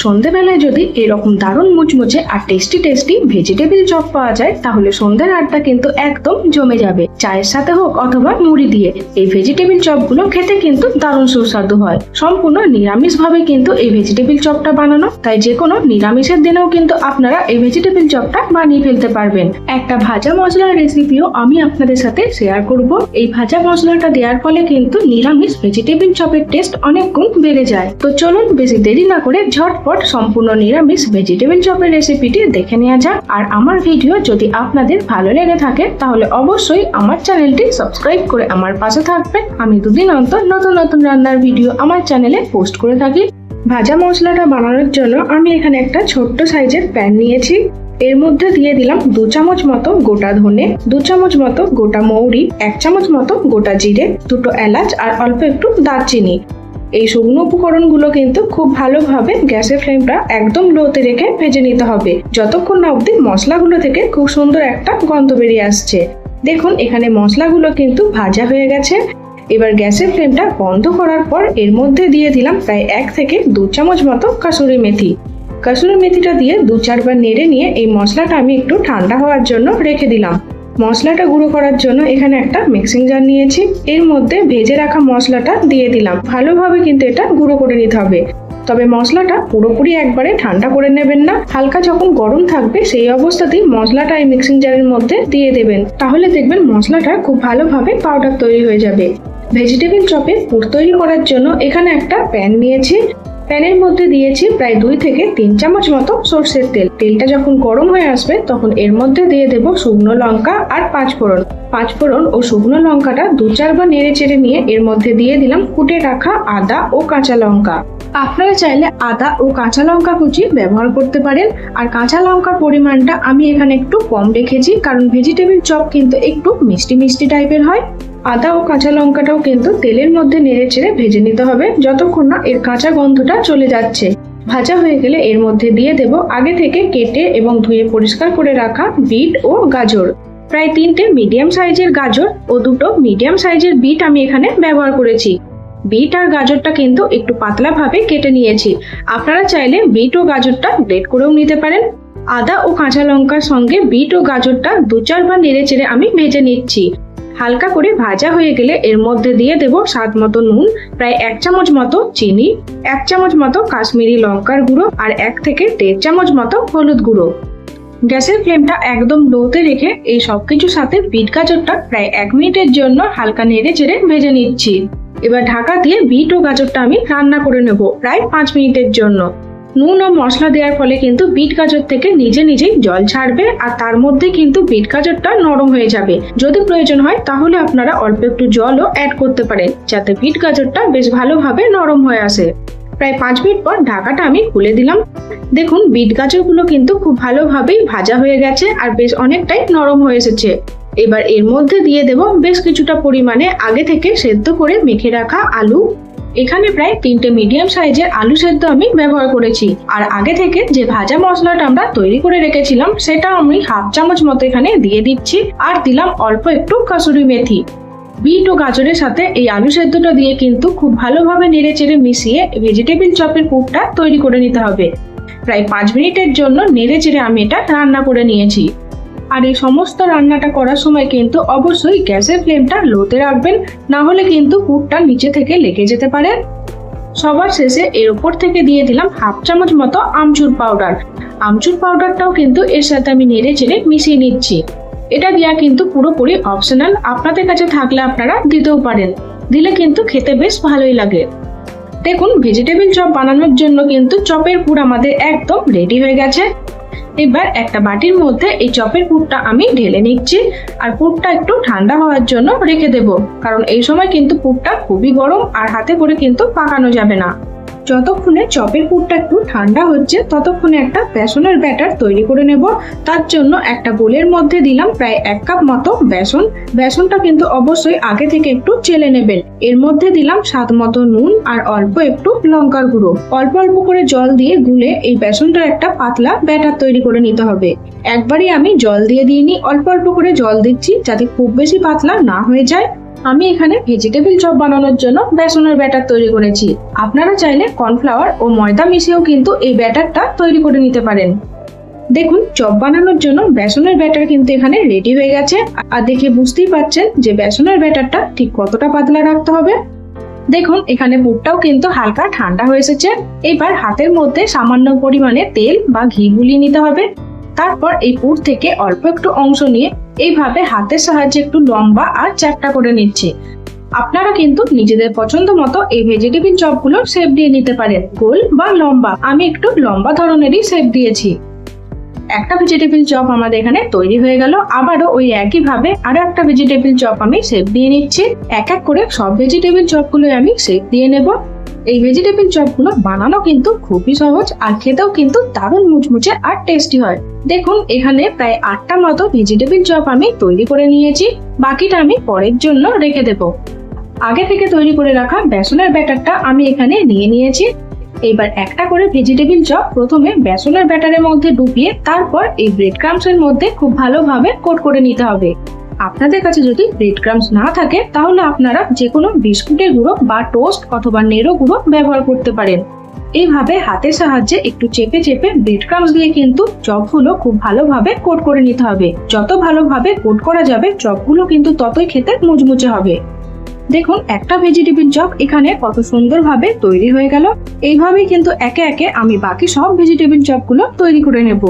সন্ধ্যেবেলায় যদি এরকম দারুণ মুচমুচে আর টেস্টি টেস্টি ভেজিটেবিল চপ পাওয়া যায় তাহলে সন্ধ্যের আড্ডা কিন্তু একদম জমে যাবে। চায়ের সাথে হোক অথবা মুড়ি দিয়ে এই ভেজিটেবিল চপগুলো খেতে কিন্তু দারুণ সুস্বাদু হয়। সম্পূর্ণ নিরামিষ ভাবে কিন্তু এই ভেজিটেবিল চপটা বানানো, তাই যে কোনো নিরামিষের দিনেও কিন্তু আপনারা এই ভেজিটেবিল চপটা বানিয়ে ফেলতে পারবেন। একটা ভাজা মশলার রেসিপিও আমি আপনাদের সাথে শেয়ার করব। এই ভাজা মশলাটা দেওয়ার ফলে কিন্তু নিরামিষ ভেজিটেবিল চপের টেস্ট অনেক গুণ বেড়ে যায়। তো চলুন বেশি দেরি না করে ঝটপট সম্পূর্ণ নিরামিষ ভেজিটেবিল চপের রেসিপিটি দেখে নেওয়া যাক। আর আমার ভিডিও যদি আপনাদের ভালো লেগে থাকে তাহলে অবশ্যই আমার চ্যানেলটি সাবস্ক্রাইব করে আমার পাশে থাকবেন। আমি দুদিন অন্তর নতুন নতুন রান্নার ভিডিও আমার চ্যানেলে পোস্ট করে থাকি। ভাজা মশলাটা বানানোর জন্য আমি এখানে একটা ছোট্ট সাইজের প্যান নিয়েছি। এর মধ্যে দিয়ে দিলাম 2 চামচ মতো গোটা ধনে, 2 চামচ মতো গোটা মৌরি, 1 চামচ মতো গোটা জিরে, 2টো এলাচ আর অল্প একটু দারচিনি। এই শুকনো উপকরণগুলো কিন্তু খুব ভালোভাবে গ্যাসের ফ্লেমটা একদম লোতে রেখে ভেজে নিতে হবে, যতক্ষণ না অবধি মশলাগুলো থেকে খুব সুন্দর একটা গন্ধ বেরিয়ে আসছে। দেখুন এখানে মশলাগুলো কিন্তু ভাজা হয়ে গেছে। এবার গ্যাসের ফ্লেমটা বন্ধ করার পর এর মধ্যে দিয়ে দিলাম প্রায় 1 থেকে 2 চামচ মতো কাসুরি মেথি। কাসুরি মেথিটা দিয়ে 2-4 বার নেড়ে নিয়ে এই মশলাটা আমি একটু ঠান্ডা হওয়ার জন্য রেখে দিলাম। মশলাটা গুঁড়ো করার জন্য এখানে একটা মিক্সিং জার নিয়েছি। এর মধ্যে ভেজে রাখা মশলাটা দিয়ে দিলাম। ভালোভাবে কিন্তু এটা গুঁড়ো করে নিতে হবে, তবে মশলাটা পুরোপুরি একবারে ঠান্ডা করে নেবেন না। হালকা যখন গরম থাকবে সেই অবস্থাতেই মশলাটা এই মিক্সিং জারের মধ্যে দিয়ে দেবেন, তাহলে দেখবেন মশলাটা খুব ভালোভাবে পাউডার তৈরি হয়ে যাবে। ভেজিটেবিল চপে পুর তৈরি করার জন্য এখানে একটা প্যান নিয়েছি। প্যানের মধ্যে দিয়েছি প্রায় 2 থেকে 3 চামচ মতো সরষের তেল। তেলটা যখন গরম হয়ে আসবে তখন এর মধ্যে দিয়ে দেব শুকনো লঙ্কা আর 5 ফোড়ন। 5 ফোড়ন ও শুকনো লঙ্কাটা 2-4 বার নেড়ে চেড়ে নিয়ে এর মধ্যে দিয়ে দিলাম কুটে রাখা আদা ও কাঁচা লঙ্কা। আপনারা চাইলে আদা ও কাঁচা লঙ্কা কুচি ব্যবহার করতে পারেন। আর কাঁচা লঙ্কার পরিমাণটা আমি এখানে একটু কম রেখেছি, কারণ ভেজিটেবিল চপ কিন্তু একটু মিষ্টি মিষ্টি টাইপের হয়। আদা ও কাঁচা লঙ্কাটাও কিন্তু তেলের মধ্যে নেড়ে চেড়ে ভেজে নিতে হবে যতক্ষণ না এর কাঁচা গন্ধটা চলে যাচ্ছে। ভাজা হয়ে গেলে এর মধ্যে দিয়ে দেব আগে থেকে কেটে এবং ধুয়ে পরিষ্কার করে রাখা বিট ও গাজর। প্রায় 3টে মিডিয়াম সাইজের গাজর ও 2টো মিডিয়াম সাইজের বিট আমি এখানে ব্যবহার করেছি। বিট আর গাজরটা কিন্তু একটু পাতলা ভাবে কেটে নিয়েছি। আপনারা চাইলে বিট ও গাজরটা গ্রেট করেও নিতে পারেন। আদা ও কাঁচা লঙ্কার সঙ্গে বিট ও গাজরটা 2-4 বার নেড়ে চেড়ে আমি ভেজে নিচ্ছি। হালকা করে ভাজা হয়ে গেলে এর মধ্যে দিয়ে দেব স্বাদ মতো নুন, প্রায় 1 চামচ মতো চিনি, 1 চামচ মতো কাশ্মীরি লঙ্কার গুঁড়ো আর 1 থেকে 1.5 চামচ মতো হলুদ গুঁড়ো। গ্যাসের ফ্লেমটা একদম লোতে রেখে এই সবকিছুর সাথে বিট গাজরটা প্রায় 1 মিনিটের জন্য হালকা নেড়ে চেড়ে ভেজে নিচ্ছি। এবার ঢাকা দিয়ে বিট ও গাজরটা আমি রান্না করে নেব প্রায় 5 মিনিটের জন্য। নুন ও মশলা দেওয়ার ফলে কিন্তু বিট গাজর থেকে নিজে নিজেই জল ছাড়বে, আর তার মধ্যে কিন্তু বিট গাজরটা নরম হয়ে যাবে। যদি প্রয়োজন হয় তাহলে আপনারা অল্প একটু জলও অ্যাড করতে পারেন, যাতে বিট গাজরটা বেশ ভালোভাবে নরম হয়ে আসে। প্রায় 5 মিনিট পর ঢাকাটা আমি খুলে দিলাম। দেখুন বিট গাজরগুলো কিন্তু খুব ভালোভাবেই ভাজা হয়ে গেছে আর বেশ অনেকটাই নরম হয়ে এসেছে। এবার এর মধ্যে দিয়ে দেব বেশ কিছুটা পরিমাণে আগে থেকে সেদ্ধ করে মেখে রাখা আলু। এখানে প্রায় 3টে মিডিয়াম সাইজের আলু সেদ্ধ আমি ব্যবহার করেছি। আর আগে থেকে যে ভাজা মশলাটা আমরা তৈরি করে রেখেছিলাম সেটা আমি 1/2 চামচ মতো এখানে দিয়ে দিচ্ছি, আর দিলাম অল্প একটু কাসুরি মেথি। বিট ও গাজরের সাথে এই আলু সেদ্ধটা দিয়ে কিন্তু খুব ভালোভাবে নেড়ে চেড়ে মিশিয়ে ভেজিটেবিল চপের পুরটা তৈরি করে নিতে হবে। প্রায় 5 মিনিটের জন্য নেড়ে চেড়ে আমি এটা রান্না করে নিয়েছি। আর এই সমস্ত রান্নাটা করার সময় কিন্তু অবশ্যই গ্যাসের ফ্লেমটা লোতে রাখবেন, না হলে কিন্তু পুরটা নিচে থেকে লেগে যেতে পারে। সবার শেষে এর উপর থেকে দিয়ে দিলাম 1/2 চামচ মতো আমচুর পাউডার। আমচুর পাউডারটাও কিন্তু এর সাথে আমি নেড়ে চেড়ে মিশিয়ে নিচ্ছি। এটা দেওয়া কিন্তু পুরোপুরি অপশনাল, আপনাদের কাছে থাকলে আপনারা দিতেও পারেন, দিলে কিন্তু খেতে বেশ ভালোই লাগে। দেখুন ভেজিটেবিল চপ বানানোর জন্য কিন্তু চপের পুর আমাদের একদম রেডি হয়ে গেছে। এবার একটা বাটির মধ্যে এই চপের পুরটা আমি ঢেলে নিচ্ছি, আর পুরটা একটু ঠান্ডা হওয়ার জন্য রেখে দেব, কারণ এই সময় কিন্তু পুরটা খুবই গরম আর হাতে করে কিন্তু পাকানো যাবে না। যতক্ষণে চপের পুরটা একটু ঠান্ডা হচ্ছে ততক্ষণে একটা বেসনের ব্যাটার তৈরি করে নেব। তার জন্য একটা বোলের মধ্যে দিলাম প্রায় 1 কাপ মতো বেসন। বেসনটা কিন্তু অবশ্যই আগে থেকে একটু চেলে নেবেন। এর মধ্যে দিলাম স্বাদ মতো নুন আর অল্প একটু লঙ্কার গুঁড়ো। অল্প অল্প করে জল দিয়ে গুলে এই বেসনটার একটা পাতলা ব্যাটার তৈরি করে নিতে হবে। একবারই আমি জল দিয়ে দিইনি, অল্প অল্প করে জল দিচ্ছি, যাতে খুব বেশি পাতলা না হয়ে যায়। আমি এখানে ভেজিটেবিল চপ বানানোর জন্য বেসনের ব্যাটার তৈরি করেছি। আপনারা চাইলে কর্নফ্লাওয়ার ও ময়দা মিশিয়েও কিন্তু এই ব্যাটারটা তৈরি করে নিতে পারেন। দেখুন, চপ বানানোর জন্য বেসনের ব্যাটার কিন্তু এখানে রেডি হয়ে গেছে। আর দেখে বুঝতেই পারছেন যে বেসনের ব্যাটারটা ঠিক কতটা পাতলা রাখতে হবে। দেখুন, এখানে পুরটাও কিন্তু হালকা ঠান্ডা হয়ে এসেছে। এবার হাতের মধ্যে সামান্য পরিমাণে তেল বা ঘি গুলিয়ে নিতে হবে। তারপর এই পুর থেকে অল্প একটু অংশ নিয়ে এইভাবে হাতের সাহায্যে একটু লম্বা আর চ্যাপ্টা করে নিচ্ছি। আপনারা কিন্তু নিজেদের পছন্দ মতো এই ভেজিটেবিল চপগুলো শেপ দিয়ে নিতে পারেন, গোল বা লম্বা। আমি একটু লম্বা ধরনেরই শেপ দিয়েছি। একটা ভেজিটেবিল চপ আমাদের এখানে তৈরি হয়ে গেল। আবারও ওই একই ভাবে আরো একটা ভেজিটেবিল চপ আমি শেপ দিয়ে নিচ্ছি। এক এক করে সব ভেজিটেবিল চপগুলো আমি শেপ দিয়ে নেব। এই ভেজিটেবিল চপগুলো বানানো কিন্তু খুবই সহজ আর খেতেও কিন্তু দারুণ মুচমুচে আর টেস্টি হয়। দেখুন, এখানে প্রায় 8টা মতো ভেজিটেবিল চপ আমি তৈরি করে নিয়েছি। বাকিটা আমি পরের জন্য রেখে দেব। আগে থেকে তৈরি করে রাখা বেসনের ব্যাটারটা আমি এখানে নিয়ে নিয়েছি। এবার একটা করে ভেজিটেবিল চপ প্রথমে বেসনের ব্যাটারের মধ্যে ডুবিয়ে তারপর এই ব্রেড ক্রাম্বসের মধ্যে খুব ভালোভাবে কোট করে নিতে হবে। আপনাদের কাছে যদি ব্রেড ক্রাম্বস না থাকে তাহলে আপনারা যে কোনো বিস্কুটের গুঁড়ো বা টোস্ট অথবা নেড়ো গুঁড়ো ব্যবহার করতে পারেন। এইভাবে হাতের সাহায্যে একটু চেপে চেপে ব্রেড ক্রাম্বস দিয়ে কিন্তু চপগুলো খুব ভালোভাবে কোট করে নিতে হবে। যত ভালোভাবে কোট করা যাবে চপগুলো কিন্তু ততই খেতে মুচমুচে হবে। দেখুন, একটা ভেজিটেবিল চপ এখানে কত সুন্দরভাবে তৈরি হয়ে গেল। এইভাবেই কিন্তু একে একে আমি বাকি সব ভেজিটেবিল চপগুলো তৈরি করে নেব।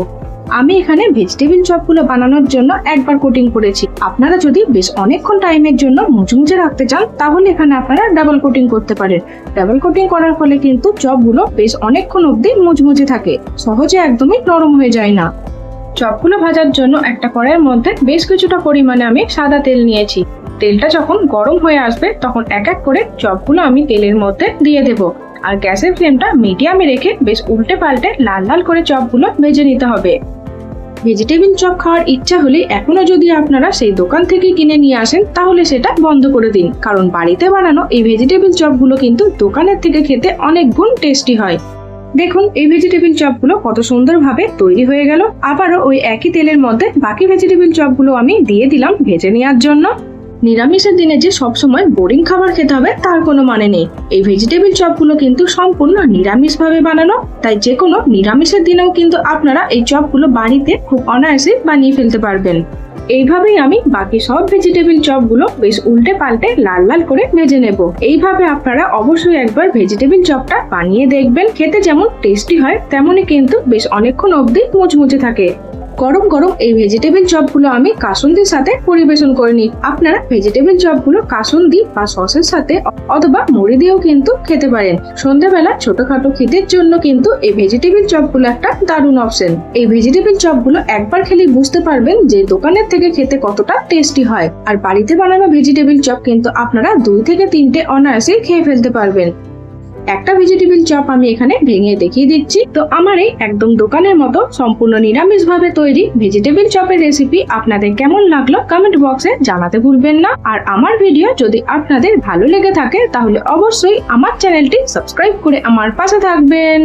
আমি এখানে ভেজিটেবিল চপগুলো বানানোর জন্য একবার কোটিং করেছি। আপনারা যদি বেশ অনেকক্ষণ টাইমের জন্য মুচমুচে রাখতে চান তাহলে এখানে আপনারা ডাবল কোটিং করতে পারেন। ডাবল কোটিং করার ফলে কিন্তু চপগুলো বেশ অনেকক্ষণ অবধি মুচমুচে থাকে, সহজে একদমই নরম হয়ে যায় না। চপগুলো ভাজার জন্য একটা কড়াইয়ের মধ্যে বেশ কিছুটা পরিমাণে আমি সাদা তেল নিয়েছি। তেলটা যখন গরম হয়ে আসবে তখন এক এক করে চপগুলো আমি তেলের মধ্যে দিয়ে দেব। আর গ্যাসের ফ্লেমটা মিডিয়ামে রেখে বেশ উল্টে পাল্টে লাল লাল করে চপগুলো ভেজে নিতে হবে। ভেজিটেবিল চপ খাওয়ার ইচ্ছা হলে এখনো যদি আপনারা সেই দোকান থেকে কিনে নিয়ে আসেন তাহলে সেটা বন্ধ করে দিন, কারণ বাড়িতে বানানো এই ভেজিটেবিল চপগুলো কিন্তু দোকানের থেকে খেতে অনেক গুণ টেস্টি হয়। দেখুন, এই ভেজিটেবিল চপগুলো কত সুন্দরভাবে তৈরি হয়ে গেল। আবারও ওই একই তেলের মধ্যে বাকি ভেজিটেবিল চপগুলো আমি দিয়ে দিলাম ভেজে নেওয়ার জন্য। নিরামিষের দিনে যে সবসময় বোরিং খাবার খেতে হবে তার কোনো মানে নেই। এই ভেজিটেবিল চপগুলো কিন্তু সম্পূর্ণ নিরামিষভাবে বানানো, তাই যে কোনো নিরামিষের দিনেও কিন্তু আপনারা এই চপগুলো বাড়িতে খুব অনায়াসে বানিয়ে ফেলতে পারবেন। এইভাবেই আমি বাকি সব ভেজিটেবিল চপগুলো বেশ উল্টে পাল্টে লাল লাল করে ভেজে নেব। এইভাবে আপনারা অবশ্যই একবার ভেজিটেবিল চপটা বানিয়ে দেখবেন। খেতে যেমন টেস্টি হয় তেমনই কিন্তু বেশ অনেকক্ষণ অবধি মুচমুচে থাকে। গরম গরম এই ভেজিটেবিল চপগুলো আমি কাসুন্দির সাথে পরিবেশন করে নিই। আপনারা ভেজিটেবিল চপগুলো কাসুন্দি বা সসের সাথে অথবা মুড়ি দিয়েও কিন্তু খেতে পারেন। সন্ধ্যাবেলা ছোটখাটো খিদের জন্য কিন্তু এই ভেজিটেবিল চপগুলো একটা দারুণ অপশন। এই ভেজিটেবিল চপগুলো একবার খেলে বুঝতে পারবেন যে দোকানের থেকে খেতে কতটা টেস্টি হয়। আর বাড়িতে বানানো ভেজিটেবিল চপ কিন্তু আপনারা 2 থেকে 3টে অনায়াসে খেয়ে ফেলতে পারবেন। একটা ভেজিটেবিল চপ আমি এখানে ভেঙে দেখিয়ে দিচ্ছি। তো আমার এই একদম দোকানের মতো সম্পূর্ণ নিরামিষ ভাবে তৈরি ভেজিটেবিল চপের রেসিপি আপনাদের কেমন লাগলো কমেন্ট বক্সে জানাতে ভুলবেন না। আর আমার ভিডিও যদি আপনাদের ভালো লেগে থাকে তাহলে অবশ্যই আমার চ্যানেলটি সাবস্ক্রাইব করে আমার পাশে থাকবেন।